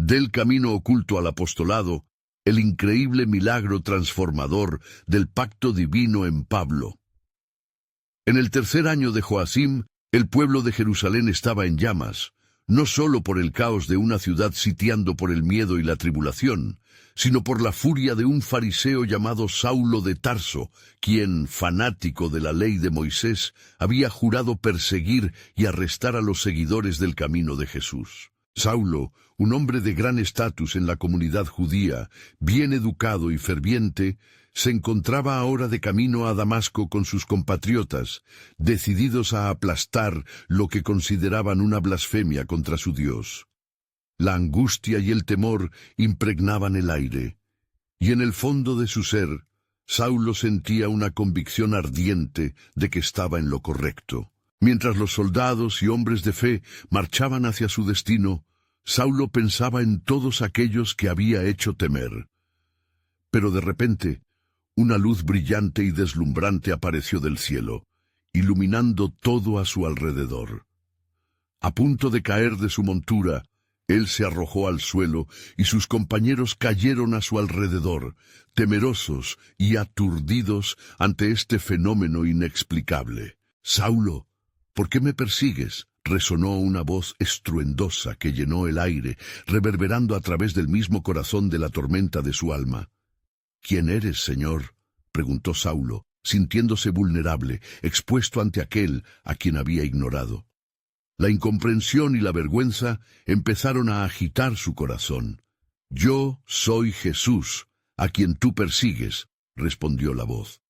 Del camino oculto al apostolado, el increíble milagro transformador del pacto divino en Pablo. En el tercer año de Joacim, el pueblo de Jerusalén estaba en llamas, no solo por el caos de una ciudad sitiando por el miedo y la tribulación, sino por la furia de un fariseo llamado Saulo de Tarso, quien, fanático de la ley de Moisés, había jurado perseguir y arrestar a los seguidores del camino de Jesús. Saulo, un hombre de gran estatus en la comunidad judía, bien educado y ferviente, se encontraba ahora de camino a Damasco con sus compatriotas, decididos a aplastar lo que consideraban una blasfemia contra su Dios. La angustia y el temor impregnaban el aire, y en el fondo de su ser, Saulo sentía una convicción ardiente de que estaba en lo correcto. Mientras los soldados y hombres de fe marchaban hacia su destino, Saulo pensaba en todos aquellos que había hecho temer. Pero de repente, una luz brillante y deslumbrante apareció del cielo, iluminando todo a su alrededor. A punto de caer de su montura, él se arrojó al suelo y sus compañeros cayeron a su alrededor, temerosos y aturdidos ante este fenómeno inexplicable. «Saulo, ¿por qué me persigues?», resonó una voz estruendosa que llenó el aire, reverberando a través del mismo corazón de la tormenta de su alma. «¿Quién eres, Señor?», preguntó Saulo, sintiéndose vulnerable, expuesto ante aquel a quien había ignorado. La incomprensión y la vergüenza empezaron a agitar su corazón. «Yo soy Jesús, a quien tú persigues», respondió la voz.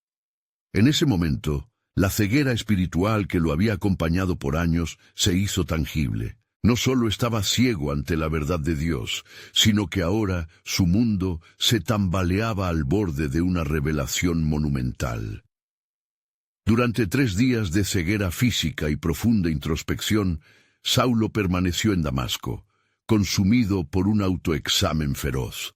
En ese momento, la ceguera espiritual que lo había acompañado por años se hizo tangible. No solo estaba ciego ante la verdad de Dios, sino que ahora su mundo se tambaleaba al borde de una revelación monumental. Durante 3 días de ceguera física y profunda introspección, Saulo permaneció en Damasco, consumido por un autoexamen feroz.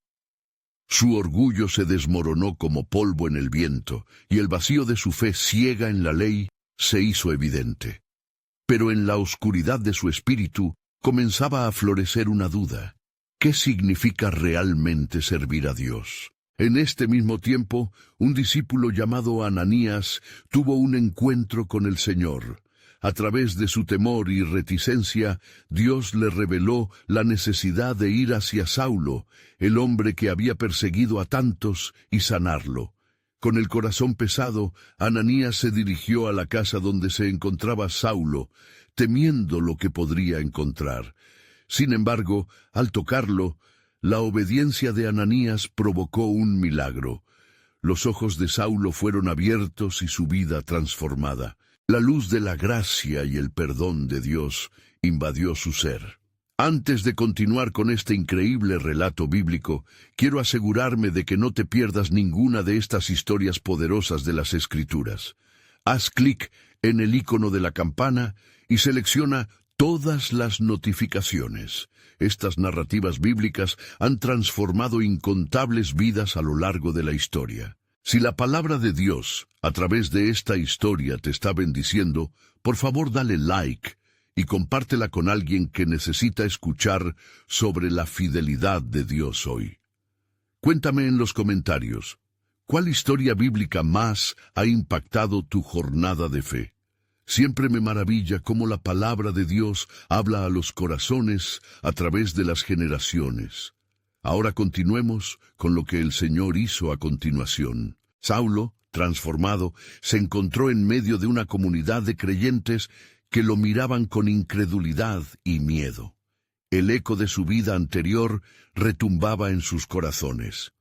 Su orgullo se desmoronó como polvo en el viento, y el vacío de su fe ciega en la ley se hizo evidente. Pero en la oscuridad de su espíritu comenzaba a florecer una duda. ¿Qué significa realmente servir a Dios? En este mismo tiempo, un discípulo llamado Ananías tuvo un encuentro con el Señor. A través de su temor y reticencia, Dios le reveló la necesidad de ir hacia Saulo, el hombre que había perseguido a tantos, y sanarlo. Con el corazón pesado, Ananías se dirigió a la casa donde se encontraba Saulo, temiendo lo que podría encontrar. Sin embargo, al tocarlo, la obediencia de Ananías provocó un milagro. Los ojos de Saulo fueron abiertos y su vida transformada. La luz de la gracia y el perdón de Dios invadió su ser. Antes de continuar con este increíble relato bíblico, quiero asegurarme de que no te pierdas ninguna de estas historias poderosas de las Escrituras. Haz clic en el icono de la campana y selecciona todas las notificaciones. Estas narrativas bíblicas han transformado incontables vidas a lo largo de la historia. Si la palabra de Dios, a través de esta historia, te está bendiciendo, por favor dale like y compártela con alguien que necesita escuchar sobre la fidelidad de Dios hoy. Cuéntame en los comentarios, ¿cuál historia bíblica más ha impactado tu jornada de fe? Siempre me maravilla cómo la palabra de Dios habla a los corazones a través de las generaciones. Ahora continuemos con lo que el Señor hizo a continuación. Saulo, transformado, se encontró en medio de una comunidad de creyentes que lo miraban con incredulidad y miedo. El eco de su vida anterior retumbaba en sus corazones.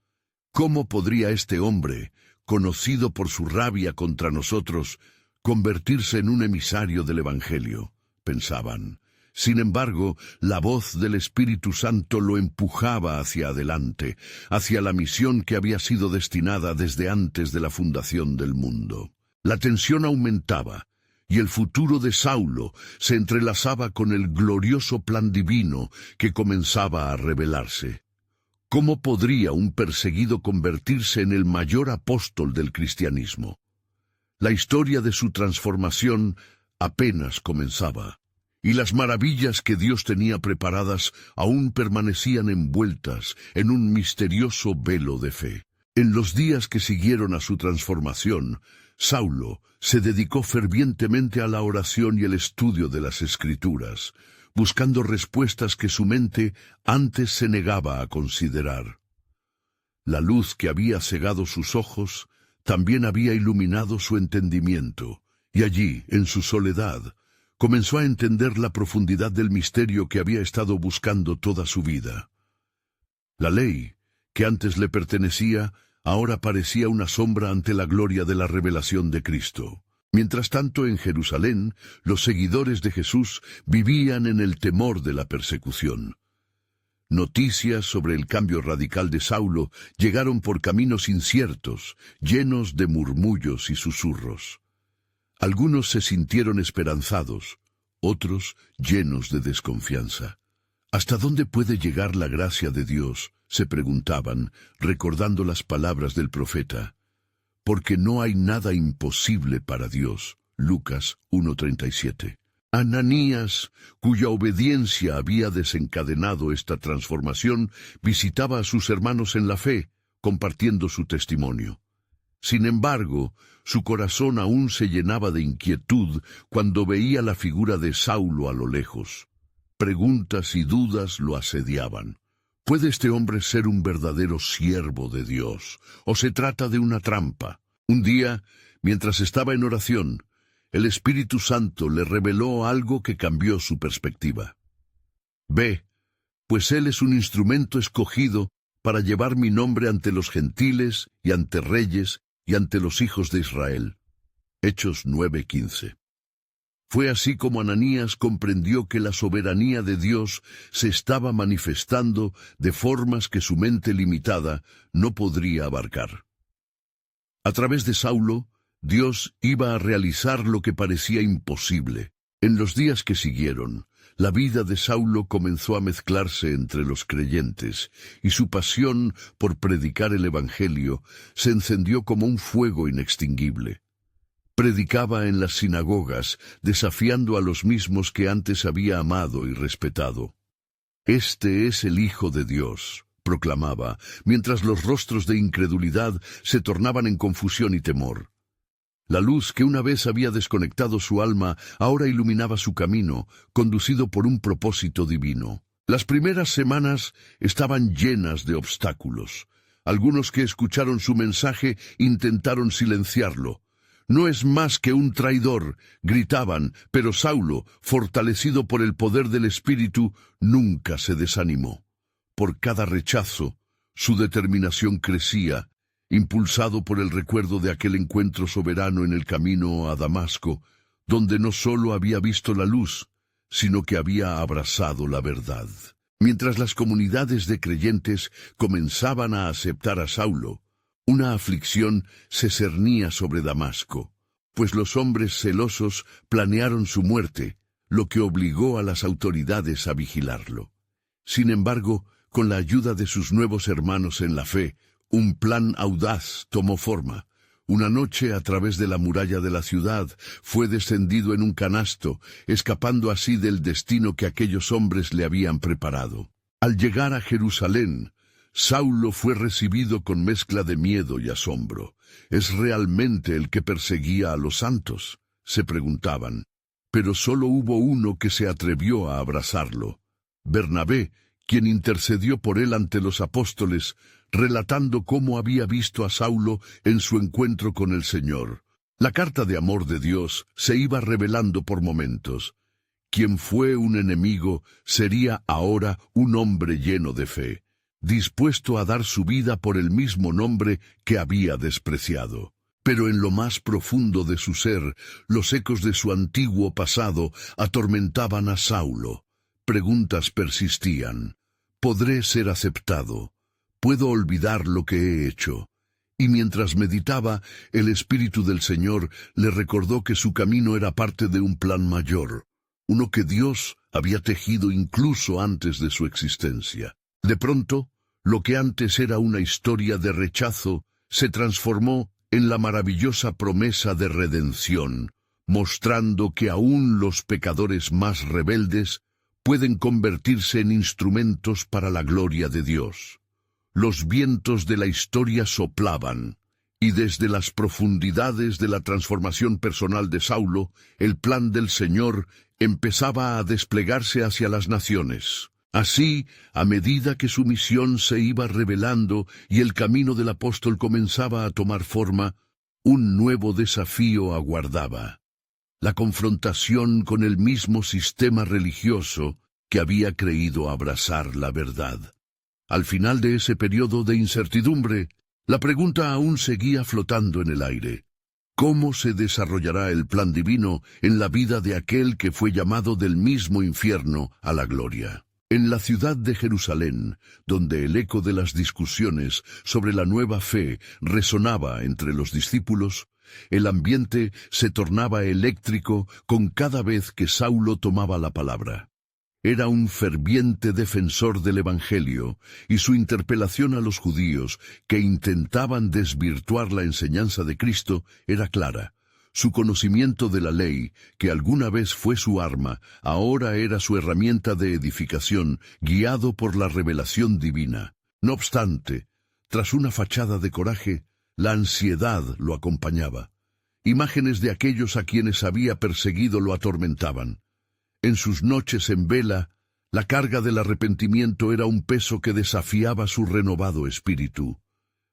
¿Cómo podría este hombre, conocido por su rabia contra nosotros, convertirse en un emisario del Evangelio?, pensaban. Sin embargo, la voz del Espíritu Santo lo empujaba hacia adelante, hacia la misión que había sido destinada desde antes de la fundación del mundo. La tensión aumentaba, y el futuro de Saulo se entrelazaba con el glorioso plan divino que comenzaba a revelarse. ¿Cómo podría un perseguido convertirse en el mayor apóstol del cristianismo? La historia de su transformación apenas comenzaba. y las maravillas que Dios tenía preparadas aún permanecían envueltas en un misterioso velo de fe. En los días que siguieron a su transformación, Saulo se dedicó fervientemente a la oración y el estudio de las Escrituras, buscando respuestas que su mente antes se negaba a considerar. La luz que había cegado sus ojos también había iluminado su entendimiento, y allí, en su soledad, comenzó a entender la profundidad del misterio que había estado buscando toda su vida. La ley, que antes le pertenecía, ahora parecía una sombra ante la gloria de la revelación de Cristo. Mientras tanto, en Jerusalén, los seguidores de Jesús vivían en el temor de la persecución. Noticias sobre el cambio radical de Saulo llegaron por caminos inciertos, llenos de murmullos y susurros. Algunos se sintieron esperanzados, otros llenos de desconfianza. ¿Hasta dónde puede llegar la gracia de Dios?, se preguntaban, recordando las palabras del profeta. Porque no hay nada imposible para Dios. Lucas 1:37. Ananías, cuya obediencia había desencadenado esta transformación, visitaba a sus hermanos en la fe, compartiendo su testimonio. Sin embargo, su corazón aún se llenaba de inquietud cuando veía la figura de Saulo a lo lejos. Preguntas y dudas lo asediaban. ¿Puede este hombre ser un verdadero siervo de Dios, o se trata de una trampa? Un día, mientras estaba en oración, el Espíritu Santo le reveló algo que cambió su perspectiva. Ve, pues él es un instrumento escogido para llevar mi nombre ante los gentiles y ante reyes y ante los hijos de Israel. Hechos 9:15. Fue así como Ananías comprendió que la soberanía de Dios se estaba manifestando de formas que su mente limitada no podría abarcar. A través de Saulo, Dios iba a realizar lo que parecía imposible. En los días que siguieron, la vida de Saulo comenzó a mezclarse entre los creyentes, y su pasión por predicar el Evangelio se encendió como un fuego inextinguible. Predicaba en las sinagogas, desafiando a los mismos que antes había amado y respetado. «Este es el Hijo de Dios», proclamaba, mientras los rostros de incredulidad se tornaban en confusión y temor. La luz que una vez había desconectado su alma ahora iluminaba su camino, conducido por un propósito divino. Las primeras semanas estaban llenas de obstáculos. Algunos que escucharon su mensaje intentaron silenciarlo. «No es más que un traidor», gritaban, pero Saulo, fortalecido por el poder del Espíritu, nunca se desanimó. Por cada rechazo, su determinación crecía, impulsado por el recuerdo de aquel encuentro soberano en el camino a Damasco, donde no solo había visto la luz, sino que había abrazado la verdad. Mientras las comunidades de creyentes comenzaban a aceptar a Saulo, una aflicción se cernía sobre Damasco, pues los hombres celosos planearon su muerte, lo que obligó a las autoridades a vigilarlo. Sin embargo, con la ayuda de sus nuevos hermanos en la fe, un plan audaz tomó forma. Una noche, a través de la muralla de la ciudad, fue descendido en un canasto, escapando así del destino que aquellos hombres le habían preparado. Al llegar a Jerusalén, Saulo fue recibido con mezcla de miedo y asombro. ¿Es realmente el que perseguía a los santos?, se preguntaban. Pero solo hubo uno que se atrevió a abrazarlo: Bernabé, quien intercedió por él ante los apóstoles, relatando cómo había visto a Saulo en su encuentro con el Señor. La carta de amor de Dios se iba revelando por momentos. Quien fue un enemigo sería ahora un hombre lleno de fe, dispuesto a dar su vida por el mismo nombre que había despreciado. Pero en lo más profundo de su ser, los ecos de su antiguo pasado atormentaban a Saulo. Preguntas persistían. ¿Podré ser aceptado? ¿Puedo olvidar lo que he hecho? Y mientras meditaba, el Espíritu del Señor le recordó que su camino era parte de un plan mayor, uno que Dios había tejido incluso antes de su existencia. De pronto, lo que antes era una historia de rechazo se transformó en la maravillosa promesa de redención, mostrando que aún los pecadores más rebeldes pueden convertirse en instrumentos para la gloria de Dios. Los vientos de la historia soplaban, y desde las profundidades de la transformación personal de Saulo, el plan del Señor empezaba a desplegarse hacia las naciones. Así, a medida que su misión se iba revelando y el camino del apóstol comenzaba a tomar forma, un nuevo desafío aguardaba: la confrontación con el mismo sistema religioso que había creído abrazar la verdad. Al final de ese periodo de incertidumbre, la pregunta aún seguía flotando en el aire: ¿cómo se desarrollará el plan divino en la vida de aquel que fue llamado del mismo infierno a la gloria? En la ciudad de Jerusalén, donde el eco de las discusiones sobre la nueva fe resonaba entre los discípulos, el ambiente se tornaba eléctrico con cada vez que Saulo tomaba la palabra. Era un ferviente defensor del Evangelio, y su interpelación a los judíos que intentaban desvirtuar la enseñanza de Cristo era clara. Su conocimiento de la ley, que alguna vez fue su arma, ahora era su herramienta de edificación, guiado por la revelación divina. No obstante, tras una fachada de coraje, la ansiedad lo acompañaba. Imágenes de aquellos a quienes había perseguido lo atormentaban. En sus noches en vela, la carga del arrepentimiento era un peso que desafiaba su renovado espíritu.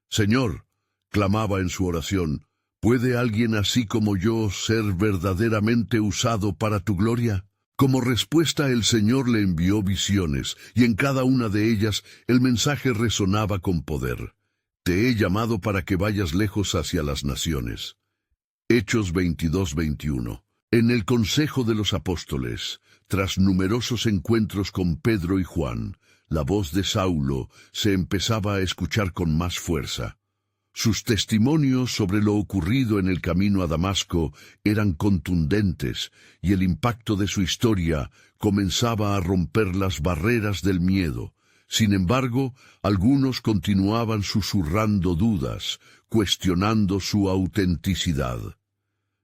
«Señor», clamaba en su oración, ¿puede alguien así como yo ser verdaderamente usado para tu gloria? Como respuesta, el Señor le envió visiones, y en cada una de ellas el mensaje resonaba con poder: «Te he llamado para que vayas lejos hacia las naciones». Hechos 22:21. En el Consejo de los Apóstoles, tras numerosos encuentros con Pedro y Juan, la voz de Saulo se empezaba a escuchar con más fuerza. Sus testimonios sobre lo ocurrido en el camino a Damasco eran contundentes, y el impacto de su historia comenzaba a romper las barreras del miedo. Sin embargo, algunos continuaban susurrando dudas, cuestionando su autenticidad.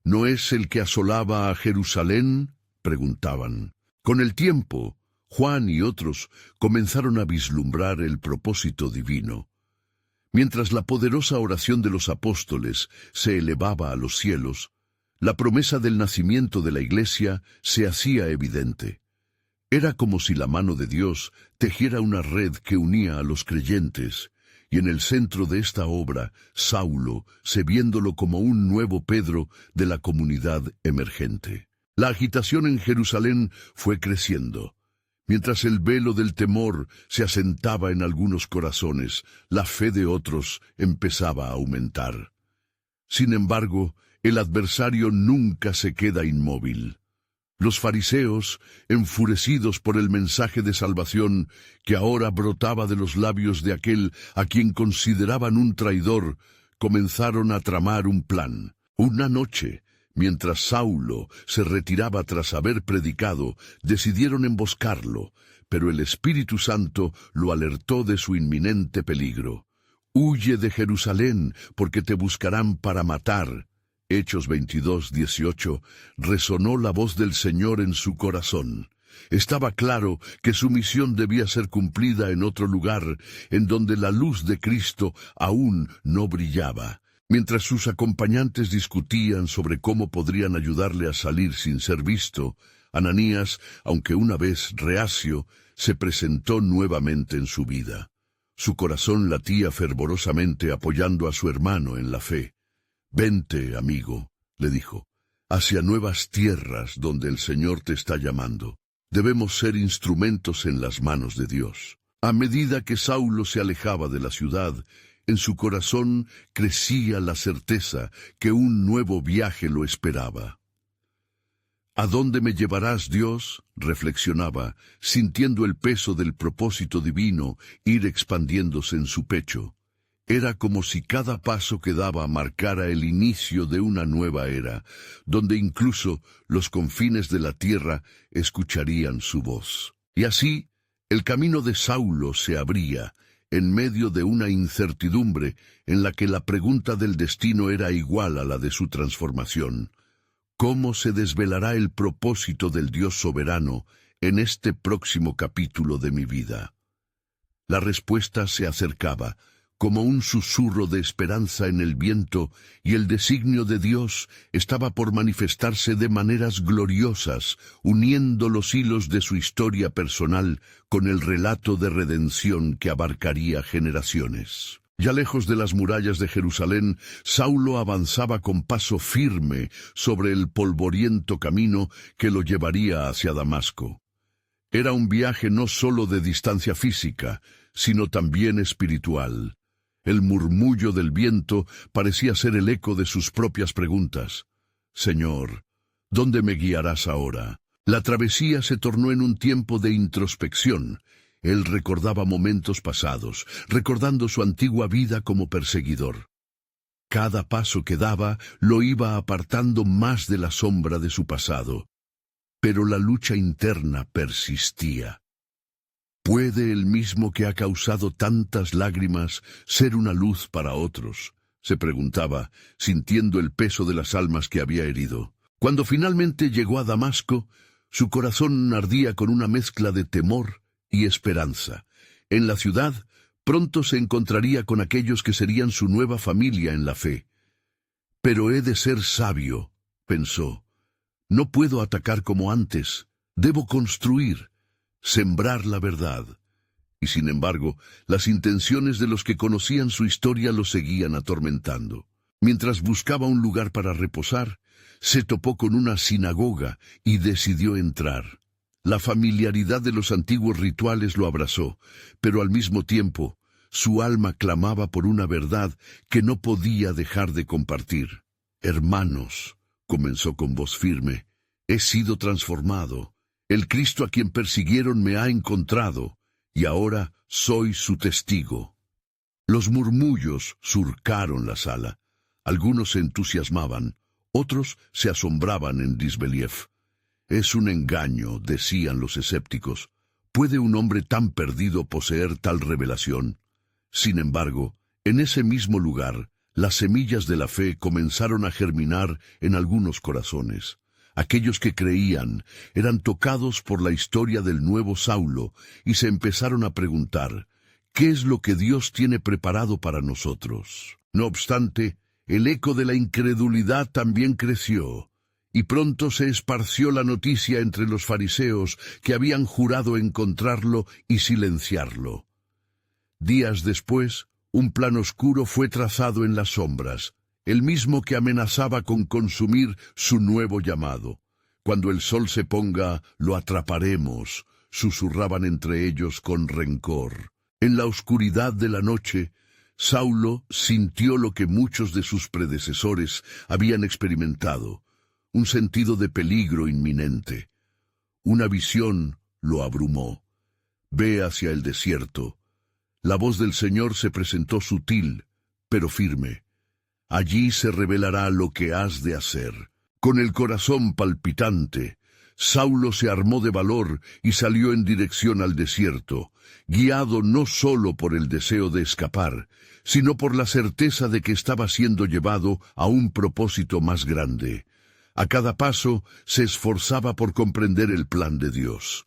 ¿No es el que asolaba a Jerusalén?, preguntaban. Con el tiempo, Juan y otros comenzaron a vislumbrar el propósito divino. Mientras la poderosa oración de los apóstoles se elevaba a los cielos, la promesa del nacimiento de la Iglesia se hacía evidente. Era como si la mano de Dios tejiera una red que unía a los creyentes, y en el centro de esta obra, Saulo, se viéndolo como un nuevo Pedro de la comunidad emergente. La agitación en Jerusalén fue creciendo. Mientras el velo del temor se asentaba en algunos corazones, la fe de otros empezaba a aumentar. Sin embargo, el adversario nunca se queda inmóvil. Los fariseos, enfurecidos por el mensaje de salvación que ahora brotaba de los labios de aquel a quien consideraban un traidor, comenzaron a tramar un plan. Una noche, mientras Saulo se retiraba tras haber predicado, decidieron emboscarlo, pero el Espíritu Santo lo alertó de su inminente peligro. «Huye de Jerusalén, porque te buscarán para matar». Hechos 22:18, resonó la voz del Señor en su corazón. Estaba claro que su misión debía ser cumplida en otro lugar, en donde la luz de Cristo aún no brillaba. Mientras sus acompañantes discutían sobre cómo podrían ayudarle a salir sin ser visto, Ananías, aunque una vez reacio, se presentó nuevamente en su vida. Su corazón latía fervorosamente apoyando a su hermano en la fe. «Vente, amigo», le dijo, «hacia nuevas tierras donde el Señor te está llamando. Debemos ser instrumentos en las manos de Dios». A medida que Saulo se alejaba de la ciudad, en su corazón crecía la certeza que un nuevo viaje lo esperaba. «¿A dónde me llevarás, Dios?», reflexionaba, sintiendo el peso del propósito divino ir expandiéndose en su pecho. Era como si cada paso que daba marcara el inicio de una nueva era, donde incluso los confines de la tierra escucharían su voz. Y así, el camino de Saulo se abría, en medio de una incertidumbre en la que la pregunta del destino era igual a la de su transformación. ¿Cómo se desvelará el propósito del Dios soberano en este próximo capítulo de mi vida? La respuesta se acercaba, como un susurro de esperanza en el viento, y el designio de Dios estaba por manifestarse de maneras gloriosas, uniendo los hilos de su historia personal con el relato de redención que abarcaría generaciones. Ya lejos de las murallas de Jerusalén, Saulo avanzaba con paso firme sobre el polvoriento camino que lo llevaría hacia Damasco. Era un viaje no solo de distancia física, sino también espiritual. El murmullo del viento parecía ser el eco de sus propias preguntas. Señor, ¿dónde me guiarás ahora? La travesía se tornó en un tiempo de introspección. Él recordaba momentos pasados, recordando su antigua vida como perseguidor. Cada paso que daba lo iba apartando más de la sombra de su pasado. Pero la lucha interna persistía. ¿Puede el mismo que ha causado tantas lágrimas ser una luz para otros?, se preguntaba, sintiendo el peso de las almas que había herido. Cuando finalmente llegó a Damasco, su corazón ardía con una mezcla de temor y esperanza. En la ciudad, pronto se encontraría con aquellos que serían su nueva familia en la fe. Pero he de ser sabio, pensó. No puedo atacar como antes, debo construir, sembrar la verdad. Y sin embargo, las intenciones de los que conocían su historia lo seguían atormentando. Mientras buscaba un lugar para reposar, se topó con una sinagoga y decidió entrar. La familiaridad de los antiguos rituales lo abrazó, pero al mismo tiempo, su alma clamaba por una verdad que no podía dejar de compartir. Hermanos, comenzó con voz firme, he sido transformado. El Cristo a quien persiguieron me ha encontrado, y ahora soy su testigo. Los murmullos surcaron la sala. Algunos se entusiasmaban, otros se asombraban en disbelief. Es un engaño, decían los escépticos. ¿Puede un hombre tan perdido poseer tal revelación? Sin embargo, en ese mismo lugar, las semillas de la fe comenzaron a germinar en algunos corazones. Aquellos que creían eran tocados por la historia del nuevo Saulo y se empezaron a preguntar, ¿qué es lo que Dios tiene preparado para nosotros? No obstante, el eco de la incredulidad también creció, y pronto se esparció la noticia entre los fariseos que habían jurado encontrarlo y silenciarlo. Días después, un plan oscuro fue trazado en las sombras, el mismo que amenazaba con consumir su nuevo llamado. Cuando el sol se ponga, lo atraparemos, susurraban entre ellos con rencor. En la oscuridad de la noche, Saulo sintió lo que muchos de sus predecesores habían experimentado, un sentido de peligro inminente. Una visión lo abrumó. Ve hacia el desierto. La voz del Señor se presentó sutil, pero firme. Allí se revelará lo que has de hacer. Con el corazón palpitante, Saulo se armó de valor y salió en dirección al desierto, guiado no solo por el deseo de escapar, sino por la certeza de que estaba siendo llevado a un propósito más grande. A cada paso se esforzaba por comprender el plan de Dios.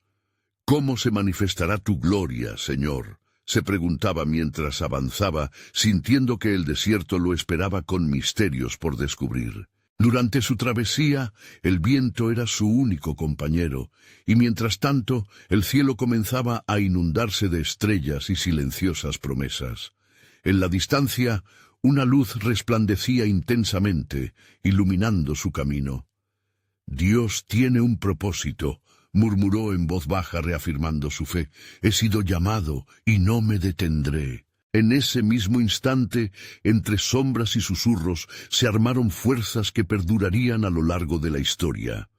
¿Cómo se manifestará tu gloria, Señor?, se preguntaba mientras avanzaba, sintiendo que el desierto lo esperaba con misterios por descubrir. Durante su travesía, el viento era su único compañero, y mientras tanto, el cielo comenzaba a inundarse de estrellas y silenciosas promesas. En la distancia, una luz resplandecía intensamente, iluminando su camino. Dios tiene un propósito, murmuró en voz baja reafirmando su fe. He sido llamado y no me detendré. En ese mismo instante, entre sombras y susurros, se armaron fuerzas que perdurarían a lo largo de la historia.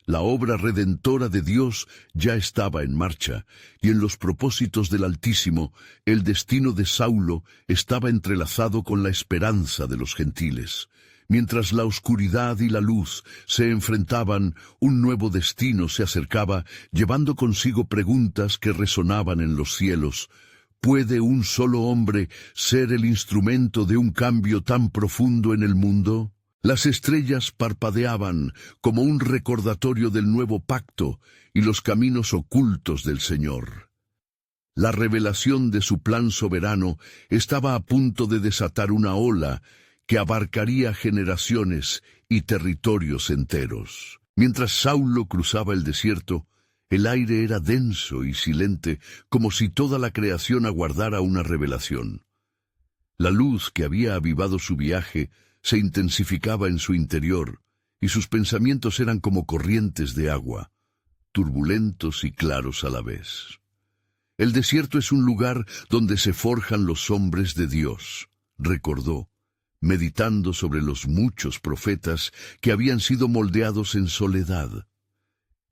La obra redentora de Dios ya estaba en marcha, y en los propósitos del Altísimo, el destino de Saulo estaba entrelazado con la esperanza de los gentiles. Mientras la oscuridad y la luz se enfrentaban, un nuevo destino se acercaba, llevando consigo preguntas que resonaban en los cielos. ¿Puede un solo hombre ser el instrumento de un cambio tan profundo en el mundo? Las estrellas parpadeaban como un recordatorio del nuevo pacto y los caminos ocultos del Señor. La revelación de su plan soberano estaba a punto de desatar una ola que abarcaría generaciones y territorios enteros. Mientras Saulo cruzaba el desierto, el aire era denso y silente, como si toda la creación aguardara una revelación. La luz que había avivado su viaje se intensificaba en su interior, y sus pensamientos eran como corrientes de agua, turbulentos y claros a la vez. El desierto es un lugar donde se forjan los hombres de Dios, recordó, meditando sobre los muchos profetas que habían sido moldeados en soledad.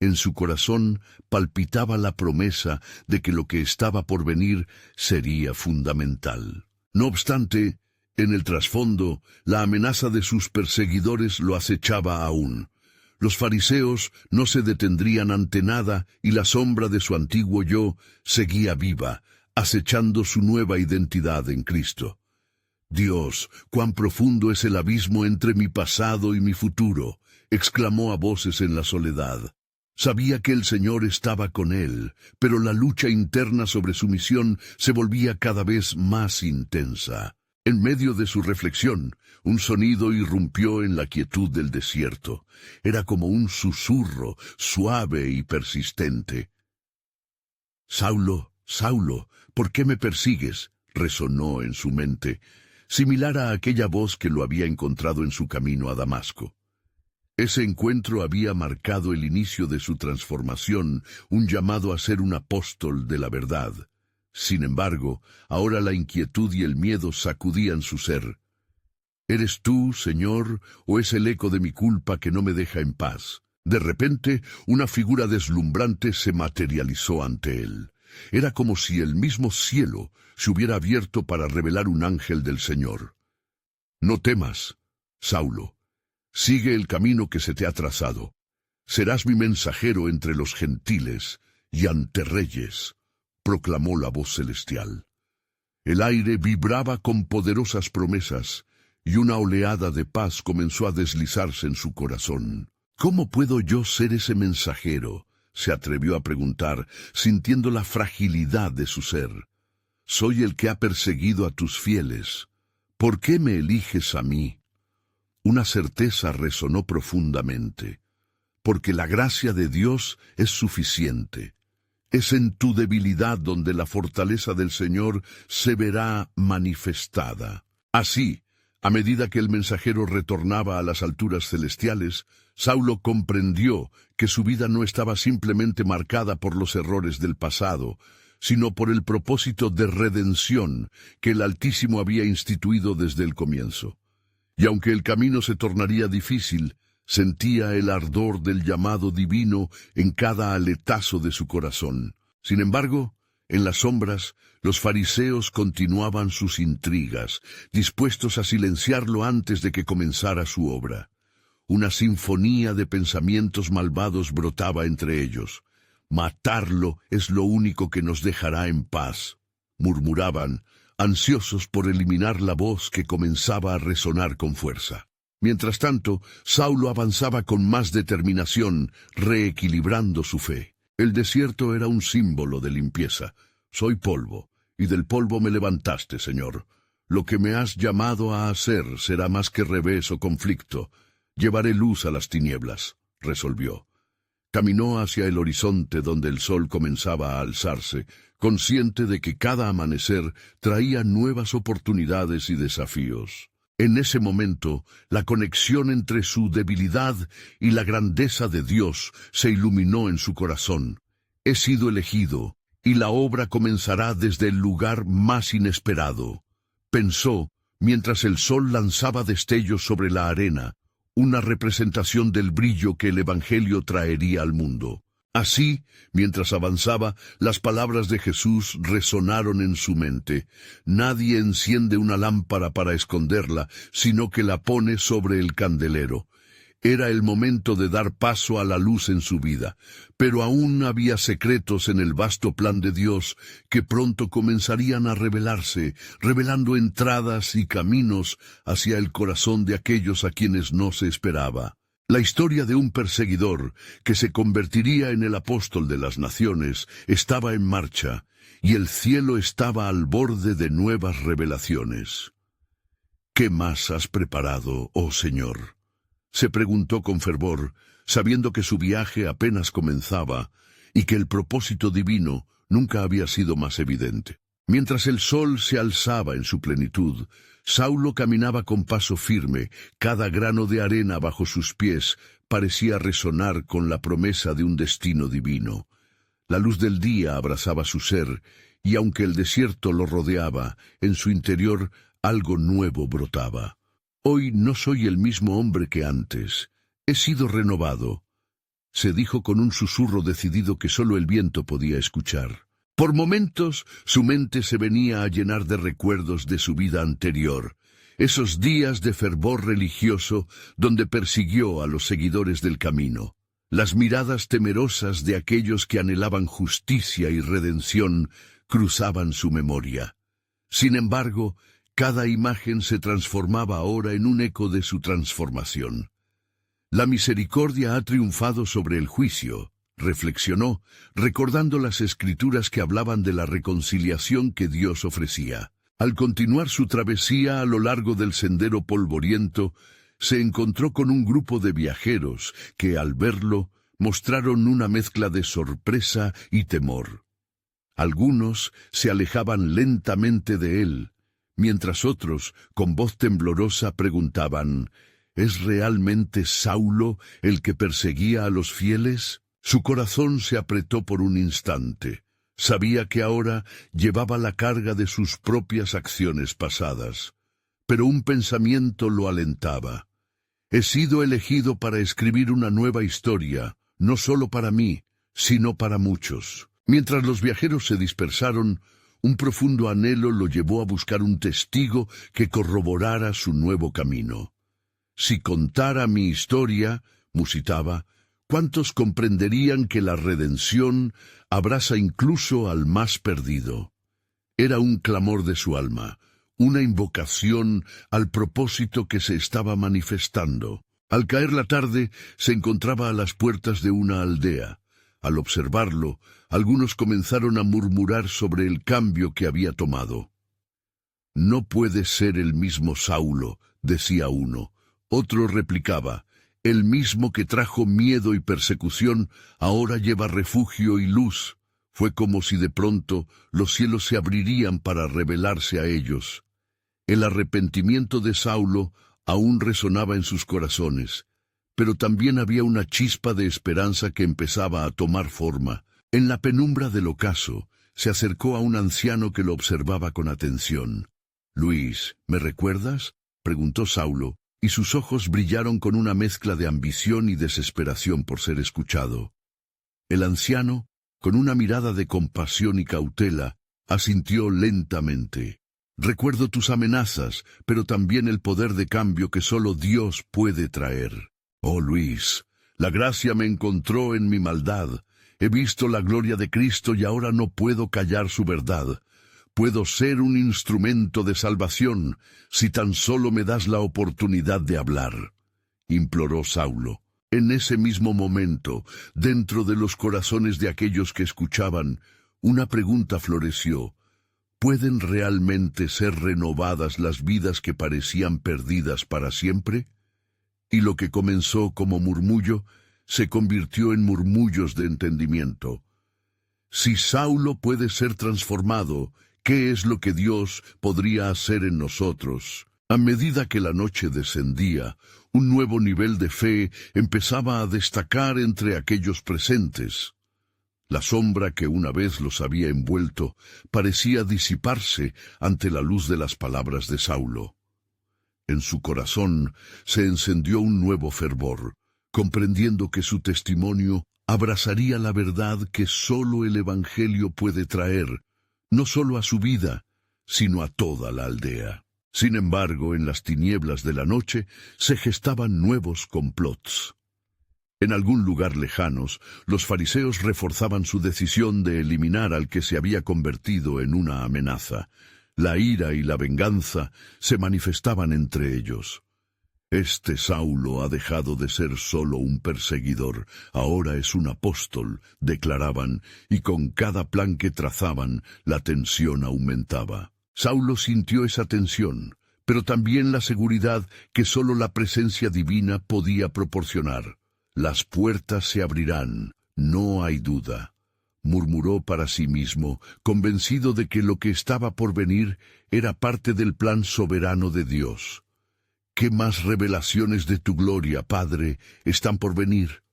En su corazón palpitaba la promesa de que lo que estaba por venir sería fundamental. No obstante, en el trasfondo, la amenaza de sus perseguidores lo acechaba aún. Los fariseos no se detendrían ante nada y la sombra de su antiguo yo seguía viva, acechando su nueva identidad en Cristo. «Dios, cuán profundo es el abismo entre mi pasado y mi futuro», exclamó a voces en la soledad. Sabía que el Señor estaba con él, pero la lucha interna sobre su misión se volvía cada vez más intensa. En medio de su reflexión, un sonido irrumpió en la quietud del desierto. Era como un susurro, suave y persistente. «Saulo, Saulo, ¿por qué me persigues?», resonó en su mente, similar a aquella voz que lo había encontrado en su camino a Damasco. Ese encuentro había marcado el inicio de su transformación, un llamado a ser un apóstol de la verdad. Sin embargo, ahora la inquietud y el miedo sacudían su ser. «¿Eres tú, Señor, o es el eco de mi culpa que no me deja en paz?». De repente, una figura deslumbrante se materializó ante él. Era como si el mismo cielo se hubiera abierto para revelar un ángel del Señor. «No temas, Saulo. Sigue el camino que se te ha trazado. Serás mi mensajero entre los gentiles y ante reyes», proclamó la voz celestial. El aire vibraba con poderosas promesas, y una oleada de paz comenzó a deslizarse en su corazón. «¿Cómo puedo yo ser ese mensajero?», se atrevió a preguntar, sintiendo la fragilidad de su ser. «Soy el que ha perseguido a tus fieles. ¿Por qué me eliges a mí?». Una certeza resonó profundamente. «Porque la gracia de Dios es suficiente. Es en tu debilidad donde la fortaleza del Señor se verá manifestada». Así, a medida que el mensajero retornaba a las alturas celestiales, Saulo comprendió que su vida no estaba simplemente marcada por los errores del pasado, sino por el propósito de redención que el Altísimo había instituido desde el comienzo. Y aunque el camino se tornaría difícil, sentía el ardor del llamado divino en cada aletazo de su corazón. Sin embargo, en las sombras, los fariseos continuaban sus intrigas, dispuestos a silenciarlo antes de que comenzara su obra. Una sinfonía de pensamientos malvados brotaba entre ellos. «Matarlo es lo único que nos dejará en paz», murmuraban, ansiosos por eliminar la voz que comenzaba a resonar con fuerza. Mientras tanto, Saulo avanzaba con más determinación, reequilibrando su fe. El desierto era un símbolo de limpieza. «Soy polvo, y del polvo me levantaste, Señor. Lo que me has llamado a hacer será más que revés o conflicto. Llevaré luz a las tinieblas», resolvió. Caminó hacia el horizonte donde el sol comenzaba a alzarse, consciente de que cada amanecer traía nuevas oportunidades y desafíos. En ese momento, la conexión entre su debilidad y la grandeza de Dios se iluminó en su corazón. «He sido elegido, y la obra comenzará desde el lugar más inesperado», pensó, mientras el sol lanzaba destellos sobre la arena, una representación del brillo que el Evangelio traería al mundo. Así, mientras avanzaba, las palabras de Jesús resonaron en su mente. «Nadie enciende una lámpara para esconderla, sino que la pone sobre el candelero. Era el momento de dar paso a la luz en su vida, pero aún había secretos en el vasto plan de Dios que pronto comenzarían a revelarse, revelando entradas y caminos hacia el corazón de aquellos a quienes no se esperaba. La historia de un perseguidor que se convertiría en el apóstol de las naciones estaba en marcha, y el cielo estaba al borde de nuevas revelaciones. ¿Qué más has preparado, oh Señor?, se preguntó con fervor, sabiendo que su viaje apenas comenzaba y que el propósito divino nunca había sido más evidente. Mientras el sol se alzaba en su plenitud, Saulo caminaba con paso firme. Cada grano de arena bajo sus pies parecía resonar con la promesa de un destino divino. La luz del día abrazaba su ser, y aunque el desierto lo rodeaba, en su interior algo nuevo brotaba. Hoy no soy el mismo hombre que antes. He sido renovado, se dijo con un susurro decidido que solo el viento podía escuchar. Por momentos, su mente se venía a llenar de recuerdos de su vida anterior, esos días de fervor religioso donde persiguió a los seguidores del camino. Las miradas temerosas de aquellos que anhelaban justicia y redención cruzaban su memoria. Sin embargo, cada imagen se transformaba ahora en un eco de su transformación. La misericordia ha triunfado sobre el juicio, reflexionó, recordando las escrituras que hablaban de la reconciliación que Dios ofrecía. Al continuar su travesía a lo largo del sendero polvoriento, se encontró con un grupo de viajeros que, al verlo, mostraron una mezcla de sorpresa y temor. Algunos se alejaban lentamente de él, mientras otros, con voz temblorosa, preguntaban: ¿Es realmente Saulo el que perseguía a los fieles? Su corazón se apretó por un instante. Sabía que ahora llevaba la carga de sus propias acciones pasadas. Pero un pensamiento lo alentaba. He sido elegido para escribir una nueva historia, no solo para mí, sino para muchos. Mientras los viajeros se dispersaron, un profundo anhelo lo llevó a buscar un testigo que corroborara su nuevo camino. Si contara mi historia, musitaba, ¿cuántos comprenderían que la redención abraza incluso al más perdido? Era un clamor de su alma, una invocación al propósito que se estaba manifestando. Al caer la tarde, se encontraba a las puertas de una aldea. Al observarlo, algunos comenzaron a murmurar sobre el cambio que había tomado. «No puede ser el mismo Saulo», decía uno. Otro replicaba: «El mismo que trajo miedo y persecución, ahora lleva refugio y luz». Fue como si de pronto los cielos se abrirían para revelarse a ellos. El arrepentimiento de Saulo aún resonaba en sus corazones, pero también había una chispa de esperanza que empezaba a tomar forma. En la penumbra del ocaso, se acercó a un anciano que lo observaba con atención. «Luis, ¿me recuerdas?», preguntó Saulo, y sus ojos brillaron con una mezcla de ambición y desesperación por ser escuchado. El anciano, con una mirada de compasión y cautela, asintió lentamente. «Recuerdo tus amenazas, pero también el poder de cambio que solo Dios puede traer. Oh Luis, la gracia me encontró en mi maldad. He visto la gloria de Cristo y ahora no puedo callar su verdad. Puedo ser un instrumento de salvación si tan solo me das la oportunidad de hablar», imploró Saulo. En ese mismo momento, dentro de los corazones de aquellos que escuchaban, una pregunta floreció: ¿pueden realmente ser renovadas las vidas que parecían perdidas para siempre? Y lo que comenzó como murmullo se convirtió en murmullos de entendimiento. Si Saulo puede ser transformado, ¿qué es lo que Dios podría hacer en nosotros? A medida que la noche descendía, un nuevo nivel de fe empezaba a destacar entre aquellos presentes. La sombra que una vez los había envuelto parecía disiparse ante la luz de las palabras de Saulo. En su corazón se encendió un nuevo fervor, comprendiendo que su testimonio abrazaría la verdad que sólo el Evangelio puede traer, no solo a su vida, sino a toda la aldea. Sin embargo, en las tinieblas de la noche se gestaban nuevos complots. En algún lugar lejanos, los fariseos reforzaban su decisión de eliminar al que se había convertido en una amenaza. La ira y la venganza se manifestaban entre ellos. Este Saulo ha dejado de ser solo un perseguidor, ahora es un apóstol, declaraban, y con cada plan que trazaban, la tensión aumentaba. Saulo sintió esa tensión, pero también la seguridad que solo la presencia divina podía proporcionar. Las puertas se abrirán, no hay duda, murmuró para sí mismo, convencido de que lo que estaba por venir era parte del plan soberano de Dios. ¿Qué más revelaciones de tu gloria, Padre, están por venir?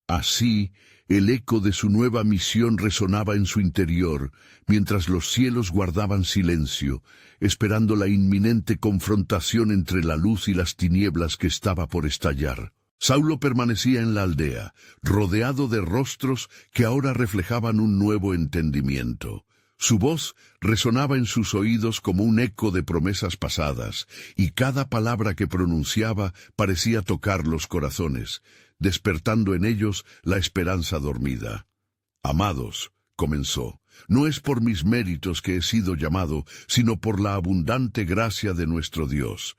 Así, el eco de su nueva misión resonaba en su interior, mientras los cielos guardaban silencio, esperando la inminente confrontación entre la luz y las tinieblas que estaba por estallar. Saulo permanecía en la aldea, rodeado de rostros que ahora reflejaban un nuevo entendimiento. Su voz resonaba en sus oídos como un eco de promesas pasadas, y cada palabra que pronunciaba parecía tocar los corazones, despertando en ellos la esperanza dormida. «Amados», comenzó, «no es por mis méritos que he sido llamado, sino por la abundante gracia de nuestro Dios.